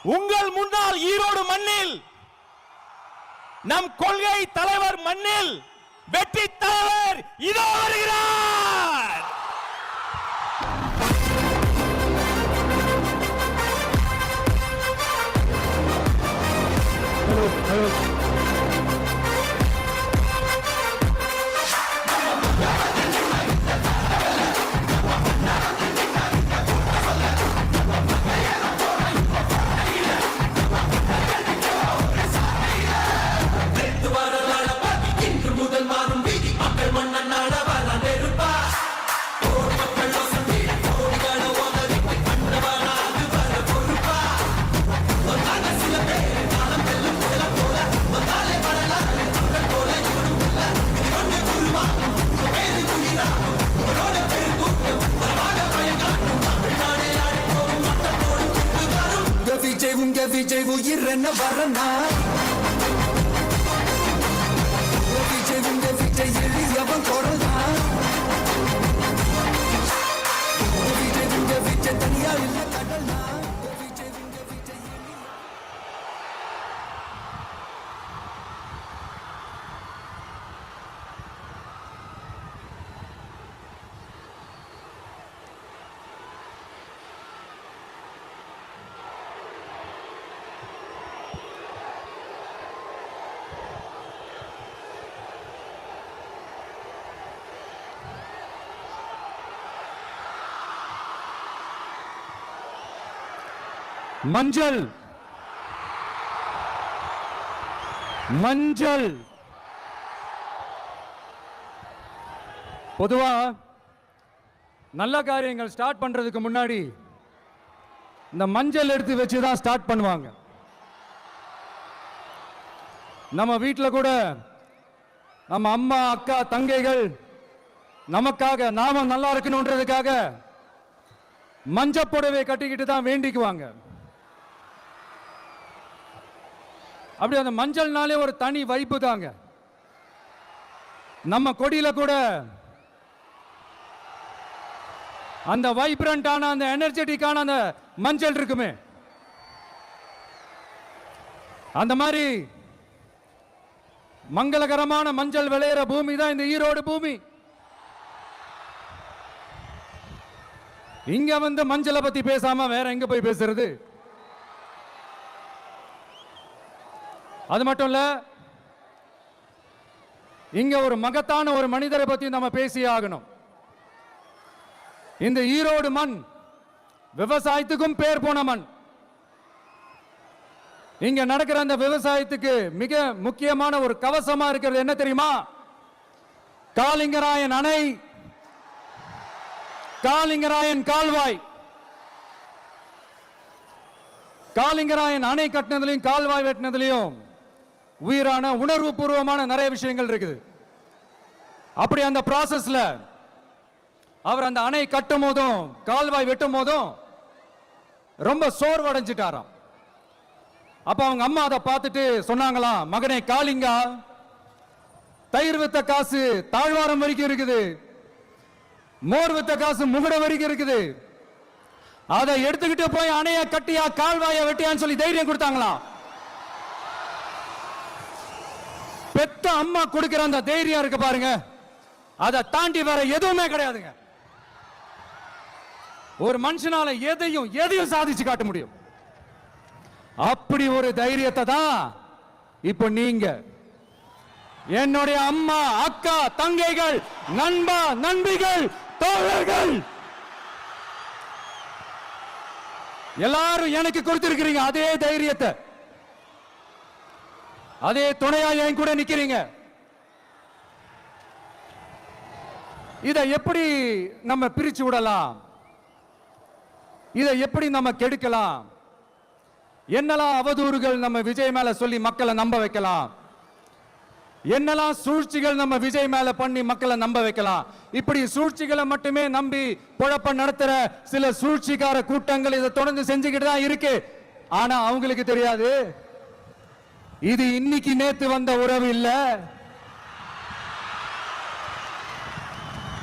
உங்கள் முன்னால் ஈரோடு மண்ணில் நம் கொள்கை தலைவர் மண்ணில் வெற்றி தலைவர் இதோ வருகிறார். விஜய் உயிர் என்ன வரனா விஜய் எளியவன் குரல்னா விஜய் தனியா இல்ல கடல்னா மஞ்சள் மஞ்சள் பொதுவா நல்ல காரியங்கள் ஸ்டார்ட் பண்றதுக்கு முன்னாடி இந்த மஞ்சள் எடுத்து வச்சு தான் ஸ்டார்ட் பண்ணுவாங்க. நம்ம வீட்டில் கூட நம்ம அம்மா அக்கா தங்கைகள் நமக்காக நாம நல்லா இருக்கணும்ன்றதுக்காக மஞ்சள் புடவை கட்டிக்கிட்டு தான் வேண்டிக்குவாங்க. அப்படி அந்த மஞ்சள்னாலே ஒரு தனி வைப்பு தாங்க. நம்ம கொடியில கூட அந்த வைப்ரண்டான அந்த எனர்ஜெட்டிக்கான அந்த மஞ்சள் இருக்குமே, அந்த மாதிரி மங்களகரமான மஞ்சள் விளையிற பூமி தான் இந்த ஈரோடு பூமி. இங்க வந்து மஞ்சளை பத்தி பேசாம வேற எங்க போய் பேசுறது? அது மட்டும் இல்ல, இங்க ஒரு மகத்தான ஒரு மனிதரை பத்தி நம்ம பேசியே ஆகணும். இந்த ஈரோடு மண் விவசாயத்துக்கும் பேர் போன மண். இங்க நடக்கிற அந்த விவசாயத்துக்கு மிக முக்கியமான ஒரு கவசமா இருக்கிறது என்ன தெரியுமா? காளிங்கராயன் அணை, காளிங்கராயன் கால்வாய். காளிங்கராயன் அணை கட்டினதுலையும் கால்வாய் வெட்டினதுலையும் உயிரான உணர்வு பூர்வமான நிறைய விஷயங்கள் இருக்குது. அப்படி அந்த ப்ராசஸ்ல அவர் அந்த அணை கட்டும் போதும் கால்வாய் வெட்டும் போதும் ரொம்ப சோர்வடைஞ்சிட்டாராம். அப்ப அவங்க அம்மா அதை பார்த்துட்டு சொன்னாங்களாம், மகனே காளிங்கா, தயிர் வித்த காசு தாழ்வாரம் வரைக்கும் இருக்குது, மோர் வித்த காசு முகட வரைக்கும் இருக்குது, அதை எடுத்துக்கிட்டு போய் அணைய கட்டியா கால்வாய வெட்டியான்னு சொல்லி தைரியம் கொடுத்தாங்களாம். பெத்த அம்மா கொடுக்கிற அந்த தைரியம் இருக்கு பாருங்க, அதை தாண்டி வேற எதுவுமே கிடையாதுங்க. ஒரு மனுஷனால எதையும் சாதிச்சு காட்ட முடியும். அப்படி ஒரு தைரியத்தை தான் இப்போ நீங்க என்னுடைய அம்மா அக்கா தங்கைகள் நண்பா நண்பிகள் தோழர்கள் எல்லாரும் எனக்கு கொடுத்திருக்கிறீங்க. அதே தைரியத்தை, அதே துணையா என் கூட நிக்கிறீங்க. இதை எப்படி நம்ம பிரிச்சு விடலாம்? இதை எப்படி நம்ம கெடுக்கலாம்? என்னெல்லாம் அவதூறுகள் நம்ம விஜய் மேல சொல்லி மக்களை நம்ப வைக்கலாம்? என்னெல்லாம் சூழ்ச்சிகள் நம்ம விஜய் மேல பண்ணி மக்களை நம்ப வைக்கலாம்? இப்படி சூழ்ச்சிகளை மட்டுமே நம்பி குழப்பம் நடத்துற சில சூழ்ச்சிக்கார கூட்டங்கள் இதை தொடர்ந்து செஞ்சுக்கிட்டு தான் இருக்கு. ஆனா அவங்களுக்கு தெரியாது, இது இன்னைக்கு நேத்து வந்த உறவு இல்ல.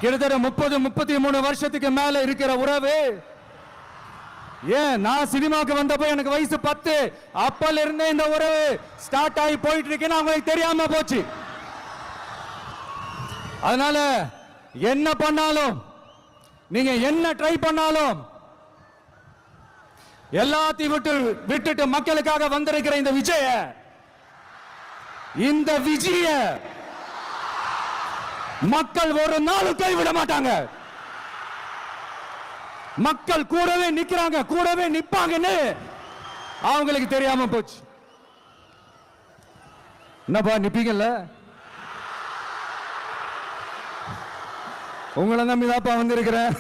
கிட்டத்தட்ட 30-33 வருஷத்துக்கு மேல இருக்கிற உறவு. ஏன் நான் சினிமாக்கு வந்தப்போ எனக்கு வயசு 10, அப்பல இருந்தே இந்த உறவு ஸ்டார்ட் ஆகி போயிட்டு இருக்குன்னு அவங்களுக்கு தெரியாம போச்சு. அதனால என்ன பண்ணாலும், நீங்க என்ன ட்ரை பண்ணாலும், எல்லாத்தையும் விட்டுட்டு மக்களுக்காக வந்திருக்கிற இந்த விஜய மக்கள் ஒரு நாளும் கைவிட மாட்டாங்க. மக்கள் கூடவே நிக்கிறாங்க, கூடவே நிப்பாங்கன்னு அவங்களுக்கு தெரியாம போச்சு. என்னப்பா நிப்பீங்கல்ல? உங்களை நம்பிதாப்பா வந்திருக்கிறேன்.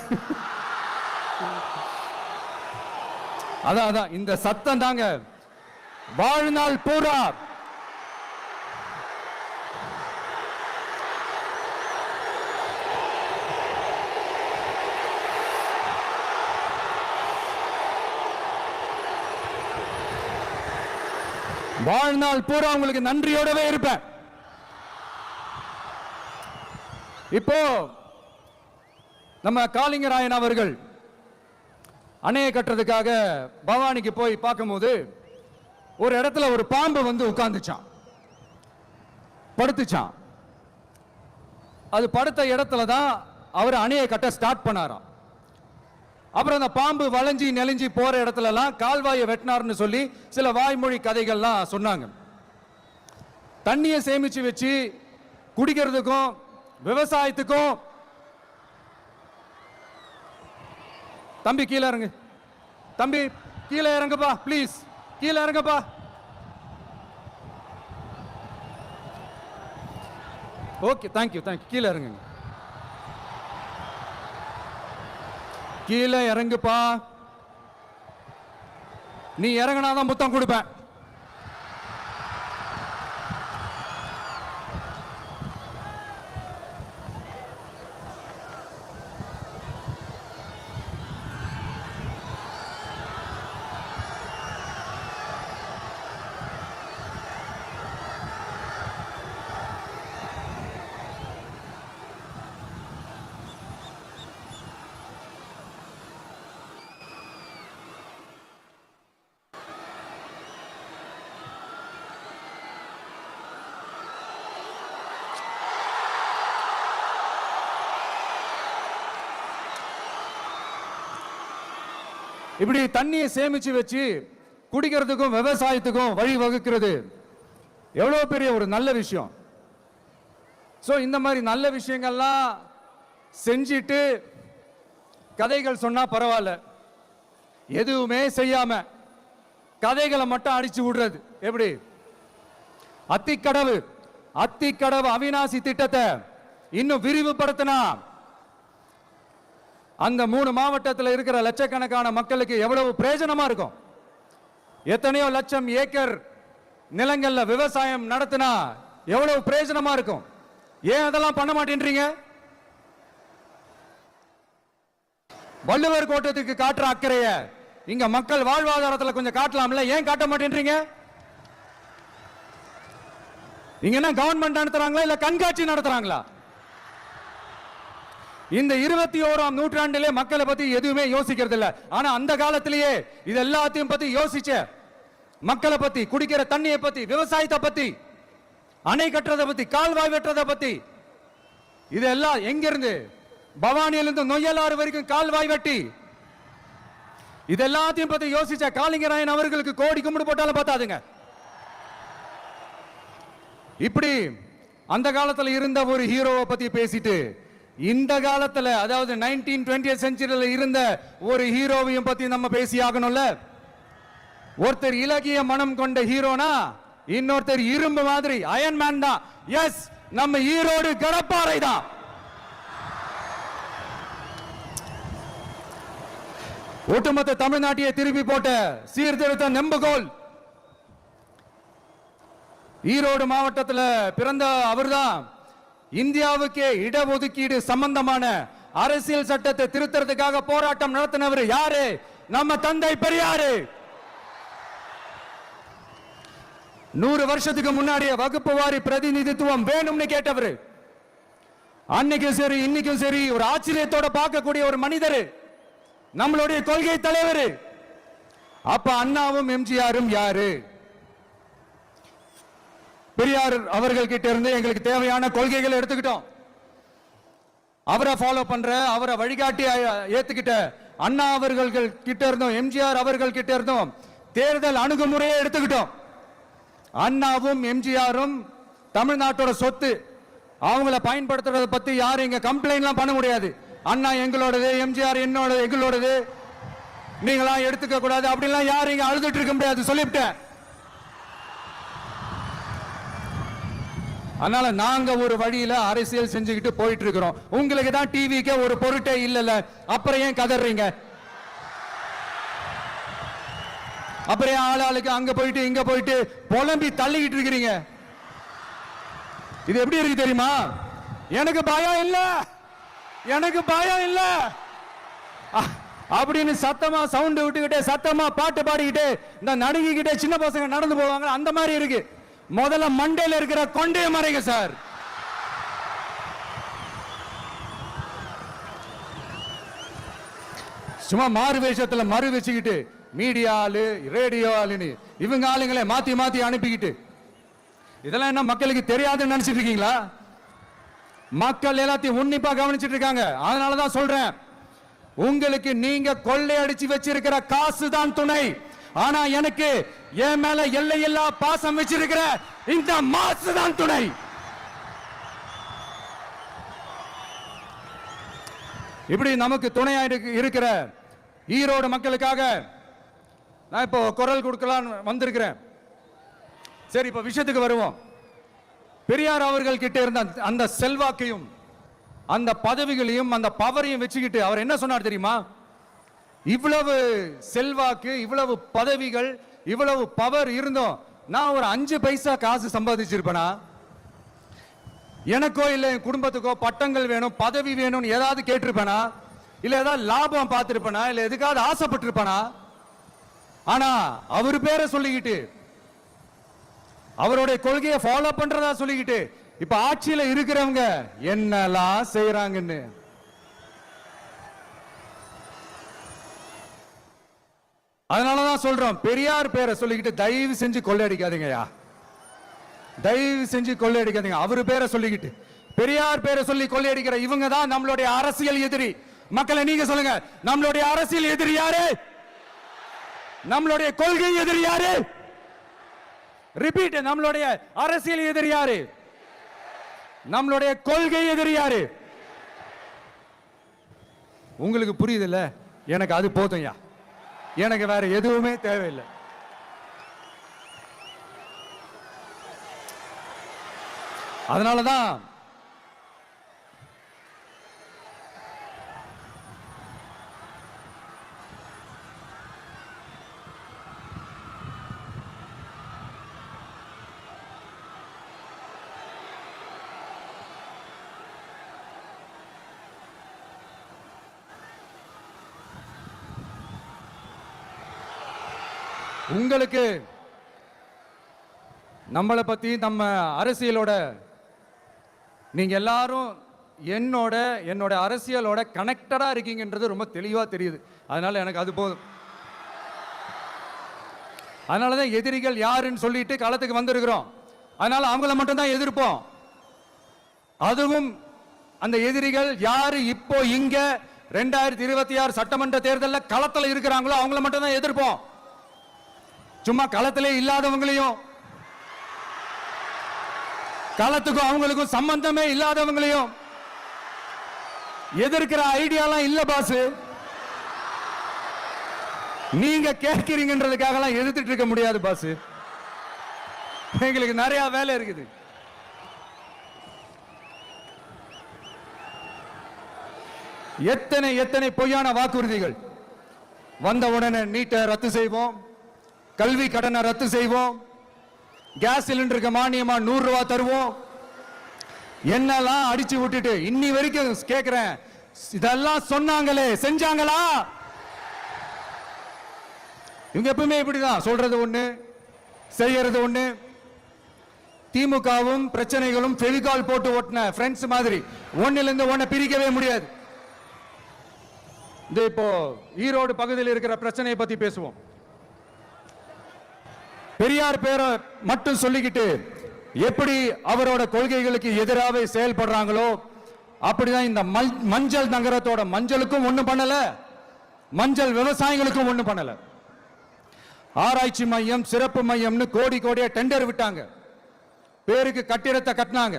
அதான் இந்த சத்தம் தாங்க வாழ்நாள் பூரா உங்களுக்கு நன்றியோடவே இருப்பேன். இப்போ நம்ம காளிங்கராயன் அவர்கள் அணையை கட்டுறதுக்காக பவானிக்கு போய் பார்க்கும்போது ஒரு இடத்துல ஒரு பாம்பு வந்து உட்கார்ந்துச்சான், படுத்துச்சான். அது படுத்த இடத்துல தான் அவர் அணையை கட்ட ஸ்டார்ட் பண்ணாராம். அப்புறம் அந்த பாம்பு வளைஞ்சி நெளிஞ்சி போற இடத்துல எல்லாம் கால்வாயை வெட்டினார்னு சொல்லி சில வாய்மொழி கதைகள்லாம் சொன்னாங்க. தண்ணியை சேமிச்சு வச்சு குடிக்கிறதுக்கும் விவசாயத்துக்கும். தம்பி கீழே இறங்கு, தம்பி கீழே இறங்குப்பா, ப்ளீஸ் கீழே இறங்குப்பா. ஓகே, தேங்க்யூ கீழே இறங்குங்க, கீழே இறங்குப்பா. நீ இறங்கினாதான் முத்தம் கொடுப்பேன். இப்படி தண்ணியை சேமிச்சு வச்சு குடிக்கிறதுக்கும் விவசாயத்துக்கும் வழி வகுக்கிறது எவ்வளவு பெரிய ஒரு நல்ல விஷயம். சோ இந்த மாதிரி நல்ல விஷயங்கள்லாம் செஞ்சிட்டு கதைகள் சொன்னா பரவாயில்ல, எதுவுமே செய்யாம கதைகளை மட்டும் அடிச்சு விடுறது எப்படி? அத்திக்கடவு அவிநாசி திட்டத்தை இன்னும் விரிவுபடுத்தினா அந்த 3 மாவட்டத்தில் இருக்கிற லட்சக்கணக்கான மக்களுக்கு எவ்வளவு பிரயோஜனமா இருக்கும். எத்தனையோ லட்சம் ஏக்கர் நிலங்கள்ல விவசாயம் நடத்தினா எவ்வளவு பிரயோஜனமா இருக்கும். ஏன் அதெல்லாம் பண்ண மாட்டேன்றீங்க? வள்ளுவர் கோட்டத்துக்கு காட்டுற அக்கறைய இங்க மக்கள் வாழ்வாதாரத்தில் கொஞ்சம் காட்டலாம்ல, ஏன் காட்ட மாட்டேன்றீங்க? இங்க என்ன கவர்மெண்ட் நடத்துறாங்களா இல்ல கண்காட்சி நடத்துறாங்களா? இந்த 21ஆம் நூற்றாண்டிலே மக்களை பத்தி எதுவுமே யோசிக்கிறது இல்ல. ஆனா அந்த காலத்திலேயே இது எல்லாத்தையும் பத்தி யோசிச்ச மக்களை பத்தி, குடிக்கிற தண்ணியை பத்தி, விவசாயத்தை பத்தி, அணை கட்டுறதை பத்தி, கால்வாய் வெட்டுறதை பத்தி, இதெல்லாம் எங்க இருந்து? பவானியிலிருந்து நொய்யலாறு வரைக்கும் கால்வாய் வெட்டி இது எல்லாத்தையும் பத்தி யோசிச்ச காளிங்கராயன் அவர்களுக்கு கோடி கும்பிடு போட்டாலும் பார்த்தாதுங்க. இப்படி அந்த காலத்துல இருந்த ஒரு ஹீரோவை பத்தி பேசிட்டு இந்த காலத்துல, அதாவது 1920th செஞ்சுரியில இருந்த ஒரு ஹீரோவையும் பத்தி நம்ம பேசி ஆகணும்ல. ஒருத்தர் இலகிய மனம் கொண்ட ஹீரோனா, இன்னொருத்தர் இரும்பு மாதிரி அயன் மேன் தான். எஸ், நம்ம ஈரோடு கடப்பாறை தான். ஒட்டுமொத்த தமிழ்நாட்டையே திருப்பி போட்ட சீர்திருத்த நெம்புகோல் ஈரோடு மாவட்டத்தில் பிறந்த அவர்தான். இந்தியாவுக்கே இடஒதுக்கீடு சம்பந்தமான அரசியல் சட்டத்தை திருத்தறதுக்காக போராட்டம் நடத்தினவர் யாரு? நம்ம தந்தை பெரியாரு. 100 வருஷத்துக்கு முன்னாடியே வகுப்பு வாரி பிரதிநிதித்துவம் வேணும்னு கேட்டவர். அன்னைக்கும் சரி இன்னைக்கும் சரி ஒரு ஆச்சரியத்தோட பார்க்கக்கூடிய ஒரு மனிதர், நம்மளுடைய கொள்கை தலைவர். அப்ப அண்ணாவும் எம்ஜிஆரும் யாரு? பெரியார் அவர்கள் கிட்ட இருந்து எங்களுக்கு தேவையான கொள்கைகளை எடுத்துக்கிட்டோம். அவரை ஃபாலோ பண்ற, அவரை வழிகாட்டி ஏத்துக்கிட்ட அண்ணா அவர்கள் கிட்ட இருந்தோம், எம்ஜிஆர் அவர்கள் கிட்ட இருந்தோம் தேர்தல் அணுகுமுறையை எடுத்துக்கிட்டோம். அண்ணாவும் எம்ஜிஆரும் தமிழ்நாட்டோட சொத்து. அவங்கள பயன்படுத்துறத பத்தி யாரும் இங்க கம்ப்ளைண்ட்லாம் பண்ண முடியாது. அண்ணா எங்களோடது, எம்ஜிஆர் என்னோட எங்களோடது, நீங்களா எடுத்துக்க கூடாது அப்படிலாம் யாரும் இங்க அழுதுட்டு இருக்க முடியாது, சொல்லிவிட்டேன். அதனால நாங்க ஒரு வழியில அரசியல் செஞ்சுக்கிட்டு போயிட்டு இருக்கிறோம். உங்களுக்கு தான் டிவிக்கே ஒரு பொருட்டே இல்லல, அப்புறம் ஏன் கதறீங்க? அப்புறம் ஆளாளுக்கு அங்க போயிட்டு இங்க போயிட்டு புலம்பி தள்ளிக்கிட்டு இருக்கிறீங்க. இது எப்படி இருக்கு தெரியுமா? எனக்கு பயம் இல்ல, எனக்கு பயம் இல்ல அப்படின்னு சத்தமா சவுண்ட் விட்டுக்கிட்டே சத்தமா பாட்டு பாடிக்கிட்டு இந்த நடுங்கிக்கிட்டே சின்ன பசங்க நடந்து போவாங்க, அந்த மாதிரி இருக்கு. முதல்ல மண்டையில இருக்கிற கொண்டே மறைங்க சார். சும்மா மாறு வேஷத்துல மறு வச்சுக்கிட்டு மீடியா ஆளு, ரேடியோ ஆளுன்னு இவங்க ஆளுங்களை மாத்தி மாத்தி அனுப்பிக்கிட்டு இதெல்லாம் என்ன மக்களுக்கு தெரியாதுன்னு நினைச்சிட்டு இருக்கீங்களா? மக்கள் எல்லாத்தையும் உன்னிப்பா கவனிச்சிட்டு இருக்காங்க. அதனாலதான் சொல்றேன், உங்களுக்கு நீங்க கொள்ளையடிச்சு வச்சிருக்கிற காசு தான் துணை. ஆனா எனக்கு என் மேல எல்லையில்லா பாசம் வச்சிருக்கிற இந்த மாசு தான் துணை. இப்படி நமக்கு துணையா இருக்கிற ஈரோடு மக்களுக்காக நான் இப்போ குரல் கொடுக்கலாம் வந்திருக்கிறேன். சரி, இப்ப விஷயத்துக்கு வருவோம். பெரியார் அவர்கள் கிட்ட இருந்த அந்த செல்வாக்கையும் அந்த பதவிகளையும் அந்த பவரையும் வச்சுக்கிட்டு அவர் என்ன சொன்னார் தெரியுமா? இவ்வளவு செல்வாக்கு, இவ்வளவு பதவிகள், இவ்வளவு பவர் இருந்தோம் நான் ஒரு 5 பைசா காசு சம்பாதிச்சிருப்பேனா? எனக்கோ இல்ல என் குடும்பத்துக்கோ பட்டங்கள் வேணும், பதவி வேணும்னு ஏதாவது கேட்டிருப்பேனா? இல்ல ஏதாவது லாபம் பார்த்திருப்பேனா? இல்ல எதுக்காவது ஆசைப்பட்டிருப்பேனா? ஆனா அவர் பேரை சொல்லிக்கிட்டு அவருடைய கொள்கையை ஃபாலோ பண்றதா சொல்லிக்கிட்டு இப்ப ஆட்சியில இருக்கிறவங்க என்னெல்லாம் செய்யறாங்கன்னு அதனாலதான் சொல்றோம், பெரியார் பேரை சொல்லிக்கிட்டு தயவு செஞ்சு கொள்ளையடிக்காதீங்கயா, தயவு செஞ்சு கொள்ளையடிக்காதீங்க. அவரு பேரை சொல்லிக்கிட்டு பெரியார் பேரை சொல்லி கொள்ளையடிக்கிற இவங்க தான் நம்மளுடைய அரசியல் எதிரி. மக்களை நீங்க சொல்லுங்க, நம்மளுடைய அரசியல் எதிரி யாரு? நம்மளுடைய கொள்கை எதிரி யாரு? ரிப்பீட், நம்மளுடைய அரசியல் எதிரி யாரு? நம்மளுடைய கொள்கை எதிரி யாரு? உங்களுக்கு புரியுதுல்ல? எனக்கு அது போதும்யா, எனக்கு வேற எதுவுமே தேவையில்லை. அதனாலதான் உங்களுக்கு நம்மளை பத்தி, நம்ம அரசியலோட நீங்க எல்லாரும் என்னோட அரசியலோட கனெக்டடா இருக்கீங்கன்றது ரொம்ப தெளிவா தெரியுது. அதனால எனக்கு அது போதும். அதனாலதான் எதிரிகள் யாருன்னு சொல்லிட்டு களத்துக்கு வந்திருக்கிறோம். அதனால அவங்கள மட்டும் தான் எதிர்ப்போம். அதுவும் அந்த எதிரிகள் யாரு இப்போ இங்க 2026 சட்டமன்ற தேர்தலில் களத்தில் இருக்கிறாங்களோ அவங்கள மட்டும் தான் எதிர்ப்போம். சும்மா களத்திலே இல்லாதவங்களையும், களத்துக்கும் அவங்களுக்கும் சம்பந்தமே இல்லாதவங்களையும் எதிர்க்கிற ஐடியாலாம் இல்ல பாஸ். நீங்க கேட்கிறீங்கன்றதுக்காக எல்லாம் எதிர்த்துட்டு இருக்க முடியாது பாஸ். எங்களுக்கு நிறைய வேலை இருக்குது. எத்தனை எத்தனை பொய்யான வாக்குறுதிகள். வந்த உடனே நீட்டை ரத்து செய்வோம், கல்வி கடனை ரத்து செய்வோம், கேஸ் சிலிண்டருக்கு மானியமா 100 ரூபாய் தருவோம், என்னெல்லாம் அடிச்சு விட்டுட்டு இன்னி வரைக்கும் கேட்கிறேன், இதெல்லாம் சொன்னாங்களே செஞ்சாங்களா? இவங்க எப்பவுமே இப்படிதான், சொல்றது ஒண்ணு செய்யறது ஒண்ணு. திமுகவும் பிரச்சனைகளும் ஃபெவிகால் போட்டு ஓட்டின ஃப்ரெண்ட்ஸ் மாதிரி ஒன்னில இருந்து ஒன்ன பிரிக்கவே முடியாது. இந்த இப்போ ஈரோடு பகுதியில் இருக்கிற பிரச்சனையை பத்தி பேசுவோம். பெரியார் பேரை மட்டும் சொல்லிக்கிட்டு எப்படி அவரோட கொள்கைகளுக்கு எதிராக செயல்படுறாங்களோ அப்படிதான் இந்த மஞ்சள் நகரத்தோட மஞ்சளுக்கும் ஒண்ணும் பண்ணல, மஞ்சள் விவசாயிகளுக்கும் ஒண்ணும் பண்ணல. ஆராய்ச்சி மையம், சிறப்பு மையம்னு கோடி கோடியா டெண்டர் விட்டாங்க, பேருக்கு கட்டிடத்தை கட்டினாங்க.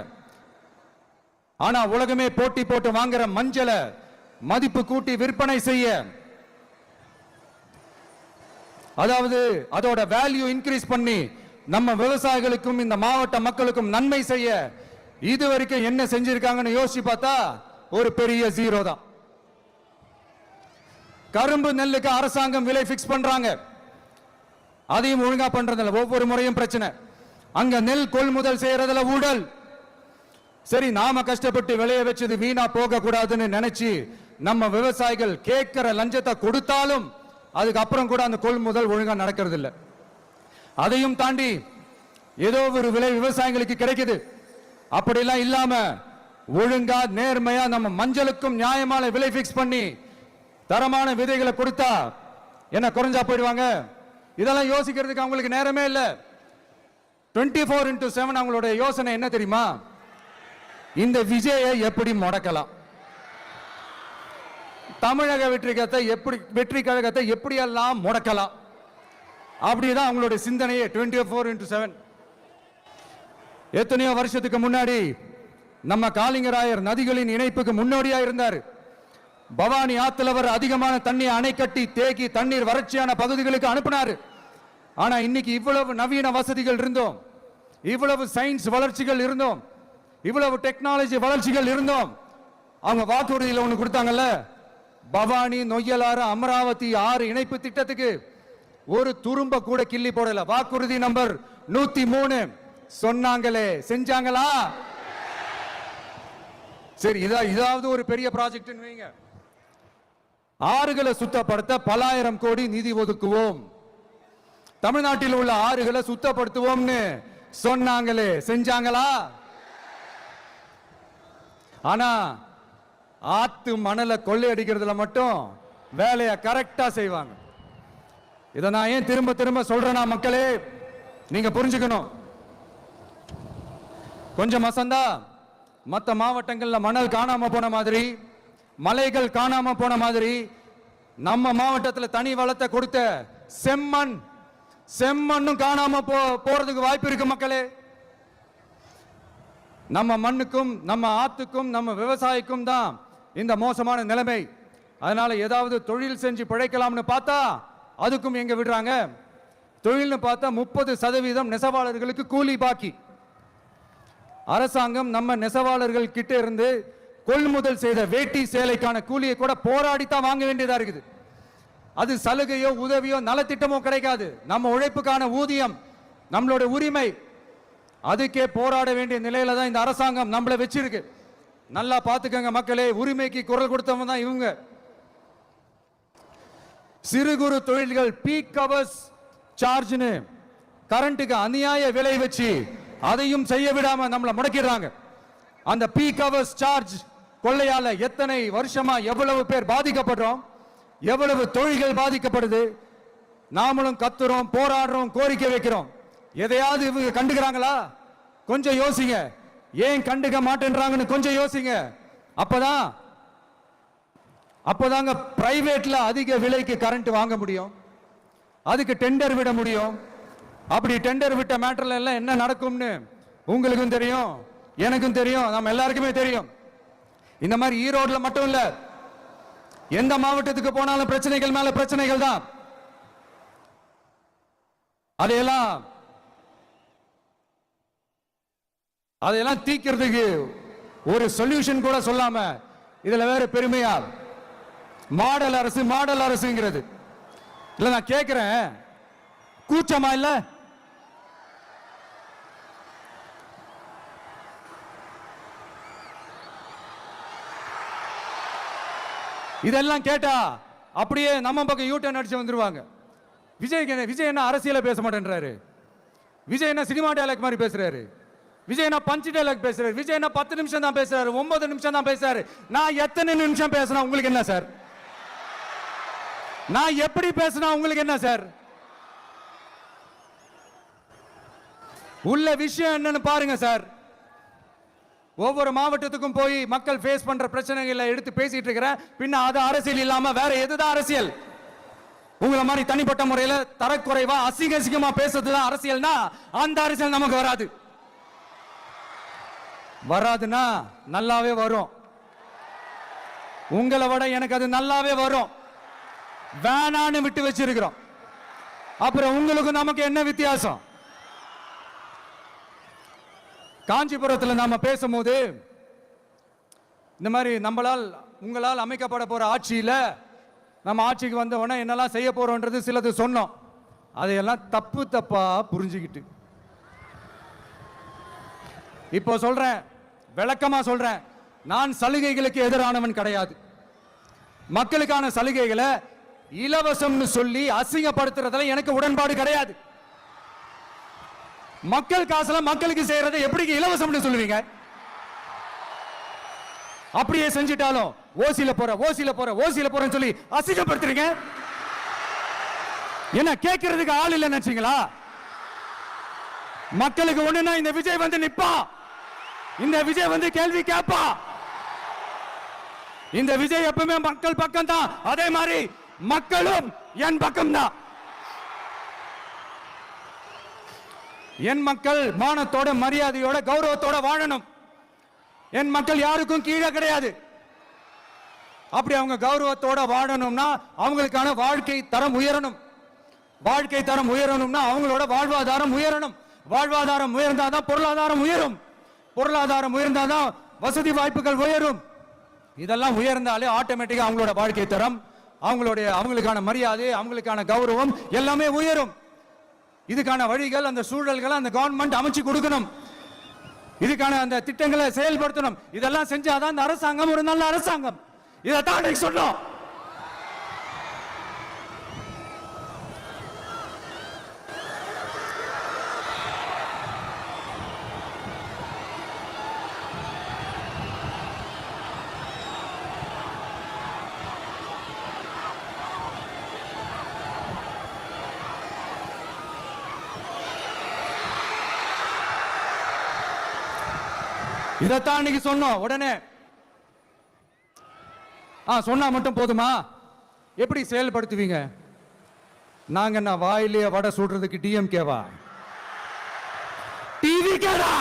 ஆனா உலகமே போட்டி போட்டு வாங்குற மஞ்சளை மதிப்பு கூட்டி விற்பனை செய்ய, அதாவது அதோட வேல்யூ இன்கிரீஸ் பண்ணி நம்ம விவசாயிகளுக்கும் இந்த மாவட்ட மக்களுக்கும் நன்மை செய்ய இதுவரைக்கும் என்ன செஞ்சிருக்காங்கன்னு யோசிச்சு பார்த்தா ஒரு பெரிய ஜீரோ தான். கரும்பு நெல்லுக்கு அரசாங்கம் விலை பிக்ஸ் பண்றாங்க, அதையும் ஒழுங்கா பண்றதில்ல, ஒவ்வொரு முறையும் பிரச்சனை. அங்க நெல் கொள்முதல் செய்யறதுல ஊழல். சரி, நாம கஷ்டப்பட்டு விளைய வச்சது வீணா போக கூடாதுன்னு நினைச்சு நம்ம விவசாயிகள் கேட்கிற லஞ்சத்தை கொடுத்தாலும் அதுக்கப்புறம் கூட அந்த கொள்முதல் ஒழுங்கா நடக்கிறது இல்லை. அதையும் தாண்டி ஏதோ ஒரு விலை விவசாயிகளுக்கு கிடைக்குது, அப்படிலாம் இல்லாம ஒழுங்கா நேர்மையா நம்ம மஞ்சளுக்கும் நியாயமான விலை பிக்ஸ் பண்ணி தரமான விதைகளை கொடுத்தா என்ன குறைஞ்சா போயிடுவாங்க? இதெல்லாம் யோசிக்கிறதுக்கு அவங்களுக்கு நேரமே இல்லை. 24/7 அவங்களுடைய யோசனை என்ன தெரியுமா? இந்த விஜயை எப்படி முடக்கலாம், தமிழக வெற்றி கழகத்தை எப்படியெல்லாம் முடக்கலாம், அப்படிதான் அவங்களுடைய சிந்தனையே 24/7. எத்தனையோ வருஷத்துக்கு முன்னாடி நம்ம காளிங்கராயர் நதிகளின் இணைப்புக்கு முன்னோடியா இருந்தார். பவானி ஆத்துல வர அதிகமான தண்ணீர் அணை கட்டி தேக்கி தண்ணீர் வறட்சியான பகுதிகளுக்கு அனுப்பினார். ஆனா இன்னைக்கு இவ்வளவு நவீன வசதிகள் இருந்தோம், இவ்வளவு சயின்ஸ் வளர்ச்சிகள் இருந்தோம், இவ்வளவு டெக்னாலஜி வளர்ச்சிகள் இருந்தோம், அவங்க வாக்குறுதியில் ஒண்ணு கொடுத்தாங்கல்ல, பவானி நொய்யலாறு அமராவதி 6 இணைப்பு திட்டத்துக்கு ஒரு துரும்ப கூட கிள்ளி போடல. வாக்குறுதி நம்பர் 103 சொன்னாங்களே, செஞ்சாங்களா? சரி, இதாவது ஒரு பெரிய ப்ராஜெக்ட் வைங்க. ஆறுகளை சுத்தப்படுத்த பல ஆயிரம் கோடி நிதி ஒதுக்குவோம், தமிழ்நாட்டில் உள்ள ஆறுகளை சுத்தப்படுத்துவோம்னு சொன்னாங்களே, செஞ்சாங்களா? ஆனா ஆத்து மணலை கொள்ளையடிக்கிறதுல மட்டும் வேலையை கரெக்டா செய்வாங்க. இதை நான் ஏன் திரும்ப திரும்ப சொல்றேன்னா, மக்களே நீங்க புரிஞ்சுக்கணும். கொஞ்சம் மசந்தா மற்ற மாவட்டங்கள்ல மணல் காணாம போன மாதிரி, மலைகள் காணாம போன மாதிரி, நம்ம மாவட்டத்தில் தனி வளத்தை கொடுத்த செம்மண்ணும் காணாம போறதுக்கு வாய்ப்பு இருக்கு மக்களே. நம்ம மண்ணுக்கும் நம்ம ஆத்துக்கும் நம்ம விவசாயிக்கும் தான் இந்த மோசமான நிலைமை. அதனால ஏதாவது தொழில் செஞ்சு பிழைக்கலாம்னு பார்த்தா அதுக்கும் எங்க விடுறாங்க? தொழில்னு பார்த்தா 30% நெசவாளர்களுக்கு கூலி பாக்கி. அரசாங்கம் நம்ம நெசவாளர்கள் கிட்ட இருந்து கொள்முதல் செய்த வேட்டி சேலைக்கான கூலியை கூட போராடித்தான் வாங்க வேண்டியதா இருக்குது. அது சலுகையோ உதவியோ நலத்திட்டமோ கிடைக்காது. நம்ம உழைப்புக்கான ஊதியம், நம்மளோட உரிமை, அதுக்கே போராட வேண்டிய நிலையில தான் இந்த அரசாங்கம் நம்மளை வச்சிருக்கு. நல்லா பார்த்துக்கங்க மக்களே, உரிமைக்கு குரல் கொடுத்தவங்க தான் இவங்க. சிறு குறு தொழில்கள் பீக் ஹவர்ஸ் சார்ஜ்னு கரண்ட்டுக்கு அநியாய விலை வச்சு அதையும் செய்ய விடாம நம்மளை முடக்கிடுறாங்க. அந்த பீக் ஹவர்ஸ் சார்ஜ் கொள்ளையால எத்தனை வருஷமா எவ்வளவு பேர் பாதிக்கப்படுறோம், எவ்வளவு தொழில்கள் பாதிக்கப்படுது. நாமளும் கத்துறோம், போராடுறோம், கோரிக்கை வைக்கிறோம். எதையாவது இவங்க கண்டுக்கிறாங்களா? கொஞ்சம் யோசிங்க. ஏன் கண்டுக்க மாட்டேன்றாங்கன்னு கொஞ்சம் யோசிங்க. அப்பதாங்க பிரைவேட்ல அதிக விலைக்கு கரண்ட் வாங்க முடியும், அதுக்கு டெண்டர் விட முடியும். அப்படி டெண்டர் விட்ட மேட்டர்ல எல்லாம் என்ன நடக்கும்னு உங்களுக்கும் தெரியும், எனக்கும் தெரியும், நம்ம எல்லாருக்குமே தெரியும். இந்த மாதிரி ஈரோடுல மட்டும் இல்ல, எந்த மாவட்டத்துக்கு போனாலும் பிரச்சனைகள் மேல பிரச்சனைகள் தான். அதையெல்லாம் தீக்கிறதுக்கு ஒரு சொல்யூஷன் கூட சொல்லாம இதுல வேற பெருமையா மாடல் அரசுங்கிறது இல்ல. நான் கேட்கிறேன், கூச்சமா இல்ல? இதெல்லாம் கேட்டா அப்படியே நம்ம பக்கம் யூட்டர்ன் அடிச்சு வந்துருவாங்க. விஜய் என்ன அரசியல பேச மாட்டேன்றாரு, விஜய் என்ன சினிமா டயலாக் மாதிரி பேசுறாரு, விஜய் என்ன பஞ்ச் டயலாக் பேசுறாரு, விஜய் என்ன 10 நிமிஷம் தான் பேசுறாரு, 9 நிமிஷம் தான் பேசுறாரு. நான் எத்தனை நிமிஷம் பேசினா உங்களுக்கு என்ன சார்? நான் எப்படி பேசினா உங்களுக்கு என்ன சார்? உள்ள விஷயம் என்னன்னு பாருங்க சார். ஒவ்வொரு மாவட்டத்துக்கும் போய் மக்கள் ஃபேஸ் பண்ற பிரச்சனைகளை எடுத்து பேசிட்டு இருக்கிறேன். பின்ன அது அரசியல் இல்லாம வேற எதுதான் அரசியல்? உங்களை மாதிரி தனிப்பட்ட முறையில தரக்குறைவா அசிங்கமா பேசுறதுதான் அரசியல்னா அந்த அரசியல் நமக்கு வராது. வராதுன்னா நல்லாவே வரும். உங்களை விட எனக்கு அது நல்லாவே வரும். வேணான்னு விட்டு வச்சிருக்கிறோம். அப்புறம் உங்களுக்கு நமக்கு என்ன வித்தியாசம்? காஞ்சிபுரத்தில் நாம பேசும்போது இந்த மாதிரி உங்களால் அமைக்கப்பட போற ஆட்சியில நம்ம ஆட்சிக்கு வந்த உடனே என்னெல்லாம் செய்ய போறோம்ன்றது சிலது சொன்னோம். அதையெல்லாம் தப்பா புரிஞ்சுக்கிட்டு இப்போ சொல்றேன், விளக்கமா சொல்றேன், நான் சலுகைகளுக்கு எதிரானவன் கிடையாது. மக்களுக்கான சலுகைகளை இலவசம்னு சொல்லி அசிங்கப்படுத்துறதுல எனக்கு உடன்பாடு கிடையாது. மக்கள் காசுல மக்களுக்கு செய்யறதை எப்படி இலவசம்னு சொல்லுவீங்க? அப்படியே செஞ்சிட்டாலும் ஓசில போறேன்னு சொல்லி அசிங்கப்படுத்துறீங்க. என்ன கேட்கறதுக்கு ஆள் இல்லைன்னு நினைச்சீங்களா? மக்களுக்கு ஒண்ணுன்னா இந்த விஜய் வந்து நிப்பா, இந்த விஜய் வந்து கேள்வி கேட்பா. இந்த விஜய் எப்பவுமே மக்கள் பக்கம் தான். அதே மாதிரி மக்களும் என் பக்கம் தான். என் மக்கள் மானத்தோட மரியாதையோட கௌரவத்தோட வாழணும். என் மக்கள் யாருக்கும் கீழே கிடையாது. அப்படி அவங்க கௌரவத்தோட வாழணும்னா அவங்களுக்கான வாழ்க்கை தரம் உயரணும். வாழ்க்கை தரம் உயரணும்னா அவங்களோட வாழ்வாதாரம் உயரணும். வாழ்வாதாரம் உயர்ந்தாதான் பொருளாதாரம் உயரும். பொருளாதாரம் உயர்ந்தாதான் வசதி வாய்ப்புகள் உயரும். இதெல்லாம் உயர்ந்தாலே ஆட்டோமேட்டிக்கா அவங்களோட வாழ்க்கை தரம், அவங்களுக்கான மரியாதை, அவங்களுக்கான கௌரவம் எல்லாமே உயரும். இதுக்கான வழிகள், அந்த சூழல்களை அந்த கவர்மெண்ட் அமைச்சு கொடுக்கணும். இதுக்கான அந்த திட்டங்களை செயல்படுத்தணும். இதெல்லாம் செஞ்சாதான் அந்த அரசாங்கம் ஒரு நல்ல அரசாங்கம். இதைத்தான் சொன்னோம். இதைத்தான் இன்னைக்கு சொன்னோம். உடனே சொன்னா மட்டும் போதுமா? எப்படி செயல்படுத்துவீங்க? நாங்க என்ன வாயிலே வடை சுடுறதுக்கு டிஎம்கேவா? டிவி கேடா?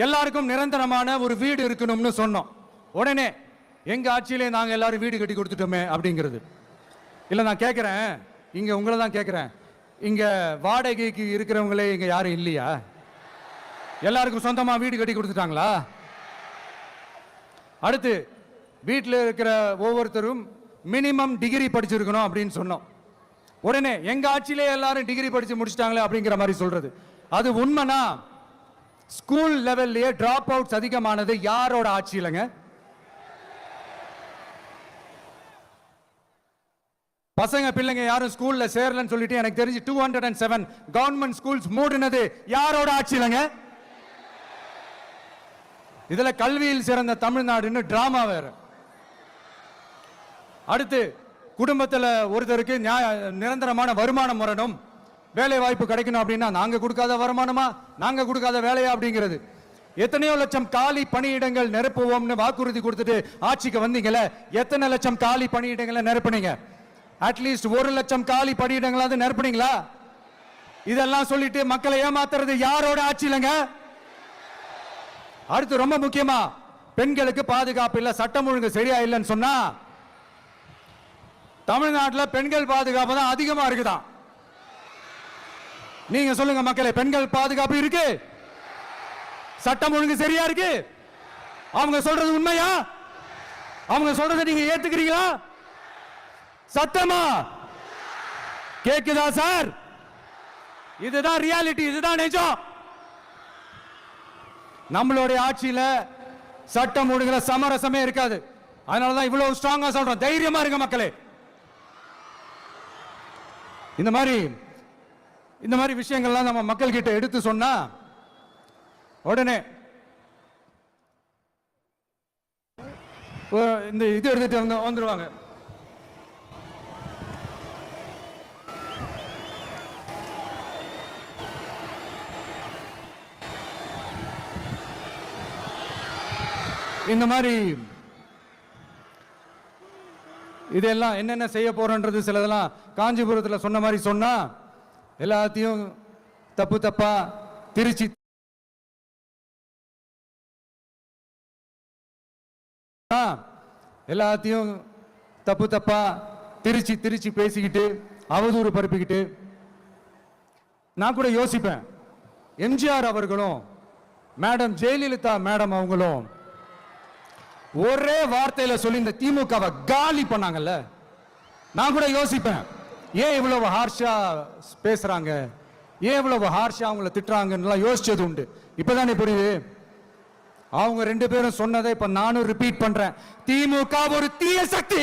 எல்லாருக்கும் நிரந்தரமான ஒரு வீடு இருக்கணும்னு சொன்னோம். உடனே எங்க ஆட்சியிலே நாங்க எல்லாரும் வீடு கட்டி கொடுத்துட்டோமே அப்படிங்கிறது இல்ல. நான் கேட்கிறேன், இங்க உங்களை தான் கேட்கிறேன், இங்க வாடகைக்கு இருக்கிறவங்களே இங்க யாரும் இல்லையா? எல்லாருக்கும் சொந்தமா வீடு கட்டி கொடுத்துட்டாங்களா? அடுத்து வீட்டில் இருக்கிற ஒவ்வொருத்தரும் மினிமம் டிகிரி படிச்சிருக்கணும் அப்படின்னு சொன்னோம். உடனே எங்க ஆட்சியிலே எல்லாரும் டிகிரி படிச்சு முடிச்சிட்டாங்களே அப்படிங்கிற மாதிரி சொல்றது அது உண்மைனா? ஸ்கூல் லெவல்லையே டிராப் அவுட்ஸ் அதிகமானது யாரோட ஆட்சியிலங்க? பசங்க பிள்ளைங்க யாரும் ஸ்கூல்ல சேரலன்னு சொல்லிட்டு எனக்கு தெரிஞ்சு 207 கவர்மெண்ட் ஸ்கூல்ஸ் மூடினது யாரோட ஆட்சியிலங்க? இதுல கல்வியில் சிறந்த தமிழ்நாடுன்னு டிராமா வேற. அடுத்து குடும்பத்துல ஒருத்தருக்கு நிரந்தரமான வருமானம் வரணும், வேலை வாய்ப்பு கிடைக்கணும் அப்படின்னா நாங்க கொடுக்காத வருமானமா, நாங்க கொடுக்காத வேலையா அப்படிங்கிறது. எத்தனையோ லட்சம் காலி பணியிடங்கள் நிரப்புவோம்னு வாக்குறுதி கொடுத்துட்டு ஆட்சிக்கு வந்தீங்கல்ல, எத்தனை லட்சம் காலி பணியிடங்களை நிரப்புனீங்க? அட்லீஸ்ட் 1 லட்சம் காலி பணியிடங்களாவது நிரப்புனீங்களா? இதெல்லாம் சொல்லிட்டு மக்களை ஏமாத்துறது யாரோட ஆட்சியிலங்க? அடுத்து ரொம்ப முக்கியமா, பெண்களுக்கு பாதுகாப்பு இல்ல, சட்டம் ஒழுங்கு சரியா இல்லைன்னு சொன்னா தமிழ்நாட்டில் பெண்கள் பாதுகாப்பு தான் அதிகமா இருக்குதான். நீங்க சொல்லுங்க மக்களே, பெண்கள் பாதுகாப்பு இருக்கு, சட்டம் ஒழுங்கு சரியா இருக்கு? அவங்க சொல்றது உண்மையா? அவங்க சொல்றதை நீங்க ஏத்துக்கிறீங்களா? சத்தமா கேக்குதா சார்? இதுதான் ரியாலிட்டி, இதுதான் நிஜம். நம்மளுடைய ஆட்சியில சட்டம் ஒழுங்குல சமரசமே இருக்காது. அதனாலதான் இவ்வளவு ஸ்ட்ராங்கா சொல்றோம், தைரியமா இருங்க மக்களே. இந்த மாதிரி விஷயங்கள்லாம் நம்ம மக்கள் கிட்ட எடுத்து சொன்னா உடனே இந்த இது எடுத்துட்டு வந்துருவாங்க. இந்த மாதிரி இதெல்லாம் என்னென்ன செய்ய போறோன்றது சிலதெல்லாம் காஞ்சிபுரத்தில் சொன்ன மாதிரி சொன்னா எல்லாத்தையும் தப்பு தப்பா திருச்சி எல்லாத்தையும் தப்பு தப்பா திருச்சி திருச்சி பேசிக்கிட்டு அவதூறு பரப்பிக்கிட்டு நான் கூட யோசிப்பேன், எம்ஜிஆர் அவர்களும் மேடம் ஜெயலலிதா மேடம் அவங்களும் ஒரே வார்த்தையில சொல்லி இந்த திமுகவை காலி பண்ணாங்கல்ல. நான் கூட யோசிப்பேன், ஏன் இவ்வளவு ஹார்ஷா பேசுறாங்க, ஏன் இவ்வளவு ஹார்ஷா அவங்கள திட்டுறாங்கன்னு யோசிச்சது உண்டு. இப்பதானே புரியுது. அவங்க ரெண்டு பேரும் சொன்னதை இப்ப நானும் ரிப்பீட் பண்றேன். திமுக ஒரு தீய சக்தி.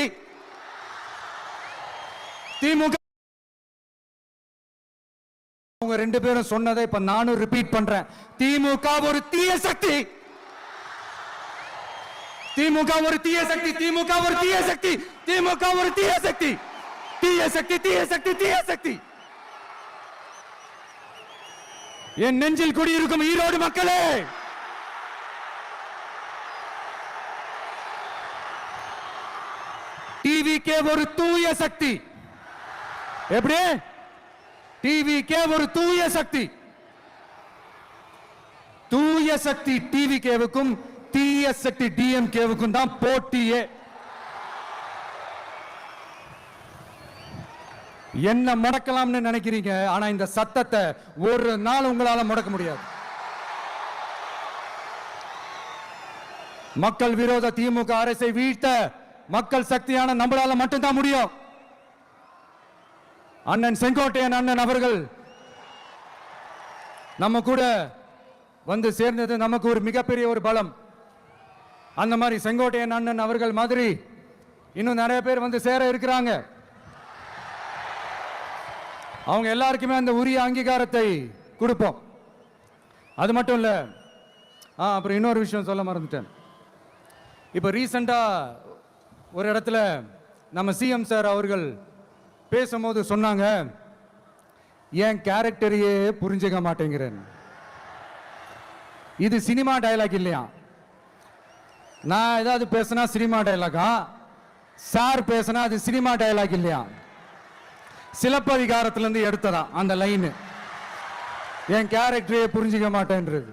திமுக அவங்க ரெண்டு பேரும் சொன்னதை இப்ப நானும் ரிப்பீட் பண்றேன். திமுக ஒரு தீய சக்தி. திமுக ஒரு தீய சக்தி. திமுக ஒரு தீய சக்தி. திமுக ஒரு தீய சக்தி. தீய சக்தி தீய சக்தி தீய சக்தி. என் நெஞ்சில் குடியிருக்கும் ஈரோடு மக்களே, டிவிகே ஒரு தூய சக்தி. எப்படி? டிவிகே ஒரு தூய சக்தி. தூய சக்தி டிவிகேவுக்கும் தீய சக்தி டிஎம்கேவுக்கும் தான் போட்டியே. என்ன முடக்கலாம்னு நினைக்கிறீங்க, ஆனா இந்த சத்தத்தை ஒரு நாள் உங்களால முடக்க முடியாது. மக்கள் விரோத திமுக அரசை வீழ்த்த மக்கள் சக்தியான நம்மளால மட்டும்தான் முடியும். அண்ணன் செங்கோட்டையன் அண்ணன் அவர்கள் நம்ம கூட வந்து சேர்ந்தது நமக்கு ஒரு மிகப்பெரிய ஒரு பலம். அந்த மாதிரி செங்கோட்டையன் அண்ணன் அவர்கள் மாதிரி இன்னும் நிறைய பேர் வந்து சேர இருக்கிறாங்க. அவங்க எல்லாருக்குமே அந்த உரிய அங்கீகாரத்தை கொடுப்போம். அது மட்டும் இல்ல, அப்புறம் இன்னொரு விஷயம் சொல்ல மறந்துட்டேன். இப்ப ரீசெண்டா ஒரு இடத்துல நம்ம சிஎம் சார் அவர்கள் பேசும்போது சொன்னாங்க, என் கேரக்டரையே புரிஞ்சுக்க மாட்டேங்கிறேன். இது சினிமா டயலாக் இல்லையா? நான் ஏதாவது பேசினா சினிமா டயலாகா? சார் பேசினா அது சினிமா டயலாக் இல்லையா? சிலப்பதிகாரத்திலிருந்து எடுத்ததா அந்த லைன். என் கேரக்டரையே புரிஞ்சுக்க மாட்டேன்றது.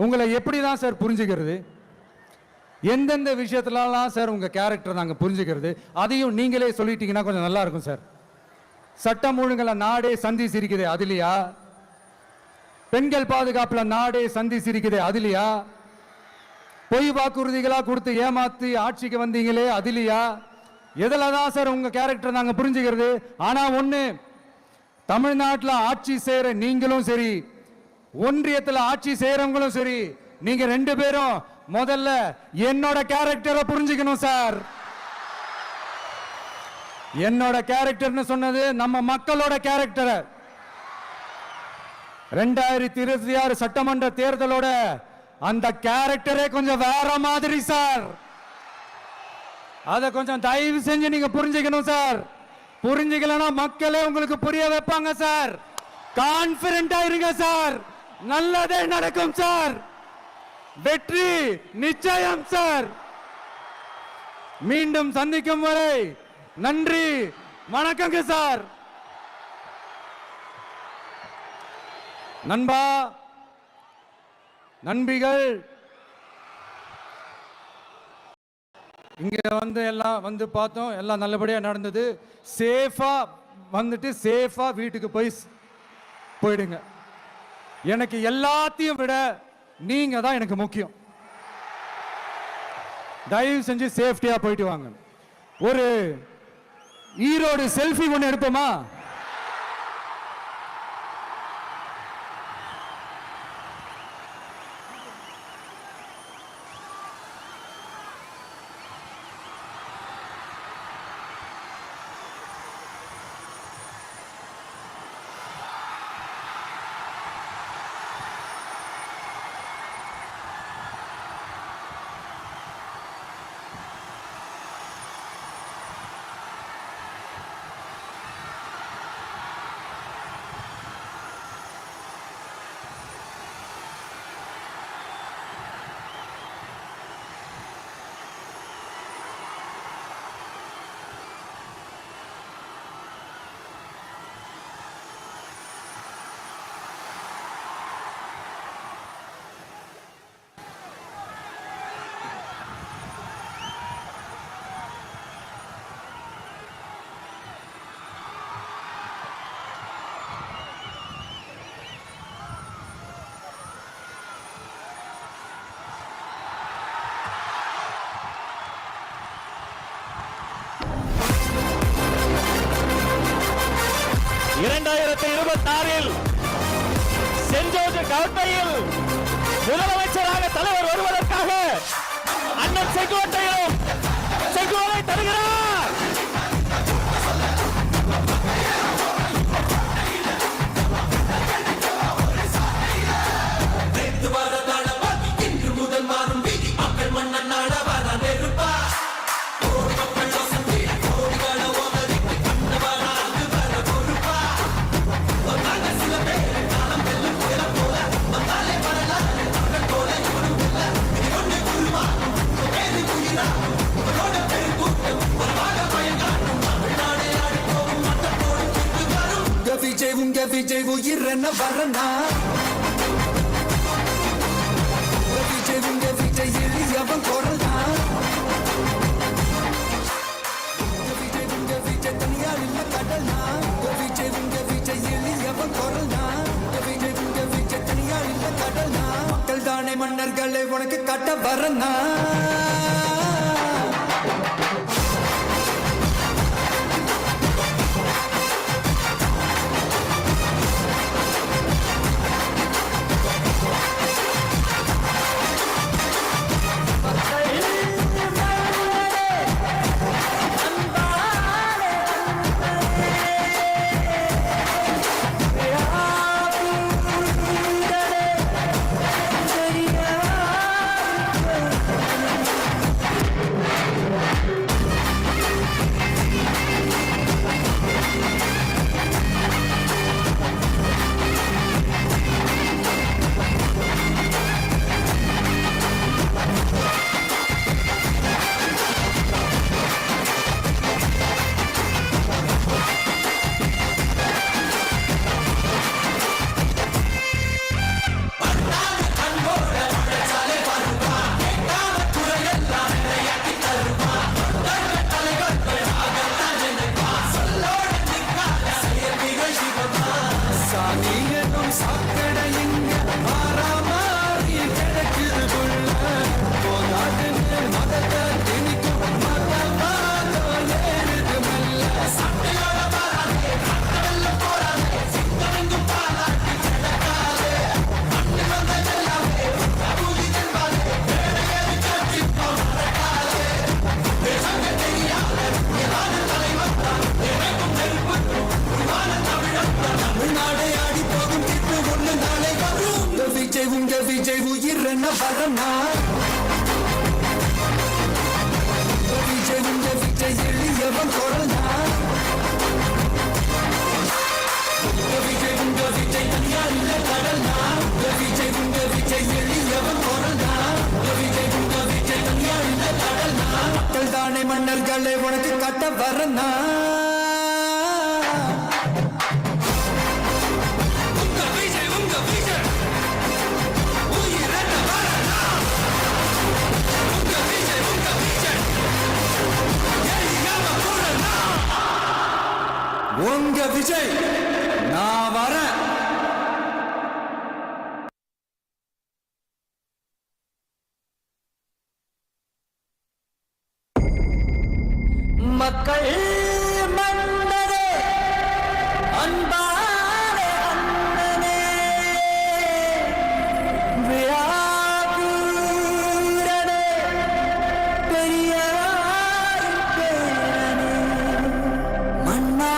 உங்களை எப்படிதான் சார் புரிஞ்சுக்கிறது? எந்தெந்த விஷயத்துலலாம் சார் உங்க கேரக்டர் நாங்க புரிஞ்சுக்கிறது? அதையும் நீங்களே சொல்லிட்டீங்கன்னா கொஞ்சம் நல்லா இருக்கும் சார். சட்டம் ஒழுங்குல நாடே சந்தி சிரிக்குது, அதுலையா? பெண்கள் பாதுகாப்புல நாடே சந்தி சிரிக்குது, அதுலையா? பொய் வாக்குறுதிகளா கொடுத்து ஏமாத்தி ஆட்சிக்கு வந்தீங்களே, அதுலையா? எதுலதான் சார் உங்க கேரக்டர் நாங்க புரிஞ்சுக்கிறது? ஆனா ஒண்ணு, தமிழ்நாட்டில் ஆட்சி செய்யற நீங்களும் சரி, ஒன்றியத்தில் ஆட்சி செய்யறவங்களும் சரி, நீங்க ரெண்டு பேரும் முதல்ல என்னோட கேரக்டரை புரிஞ்சுக்கணும் சார். என்னோட கேரக்டர்னு சொன்னது நம்ம மக்களோட கேரக்டர். 2026 சட்டமன்ற தேர்தலோட அந்த கேரக்டரே கொஞ்சம் வேற மாதிரி சார். அதை கொஞ்சம் தயவு செஞ்சு நீங்க புரிஞ்சுக்கணும் சார். புரிஞ்சுக்கலன்னா மக்களே உங்களுக்கு புரிய வைப்பாங்க சார். கான்பிடென்டா இருங்க சார், நல்லதே நடக்கும் சார். வெற்றி நிச்சயம் சார். மீண்டும் சந்திக்கும் வரை நன்றி, வணக்கங்க சார். நண்பா, நண்பிகள், இங்க வந்து எல்லாம் வந்து பார்த்தோம், எல்லாம் நல்லபடியா நடந்தது. சேஃபா வந்துட்டு சேஃபா வீட்டுக்கு போயிடுங்க. எனக்கு எல்லாத்தையும் விட நீங்க தான் எனக்கு முக்கியம். தயவு செஞ்சு சேஃப்டியா போயிட்டு வாங்க. ஒரு ஈரோடு செல்ஃபி ஒன்று எடுப்போமா? 2026 சென்ட் ஜோர்ஜ் கவுண்டையில் முதலமைச்சராக தலைவர் வருவதற்காக அண்ணன் செங்கோட்டையிலும் செங்கோலை தருகிறார். உங்க விஜய் உயிர் என்ன வரனா விஜய் உங்க விஜய் எளியவன் குரல்னா விஜய் உங்க விஜய் தனியார் இல்ல கடல்னா விஜய் உங்க விஜய் எளியவன் குரல்னா விஜய் உங்க விஜய் தனியார் இல்ல கடல்னா மக்கள் தானே மன்னர்களை உனக்கு கட்ட வரனா விஜய் உயிர் என்ன வரனா விஜய் உங்க விஜய் எளியவன் குரல்னா விஜய் உங்க விஜய் தனியார் இல்ல கடல்னா விஜய் உங்க விஜய் எளியவன் குரல்னா விஜய் உங்க விஜய் தனியார் இல்ல கடல்னா மக்கள் தானே மன்னர்களை உனக்கு கட்ட வரனா உங்க விஜய் நான் வரேன். மக்கள் மன்னரே அன்பாரே அண்ணனே வியாபூரனே பெரியாரின் பேரனே மன்னா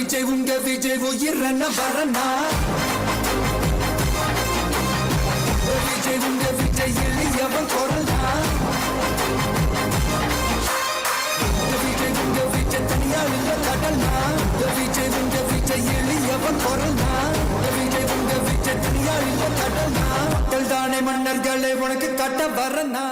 விஜய் உங்க விஜய் உயிரன வரனா விஜய் உங்க விஜய் எளியவன் குரல்னா விஜய் உங்க விஜய் தனியால் இல்ல கடல்னா விஜய் உங்க விஜய் எளியவன் குரல்னா விஜய் உங்க விஜய் தனியால் இல்ல கடல்னா மக்கள் தானே மன்னர்களை உனக்கு கட்ட வரனா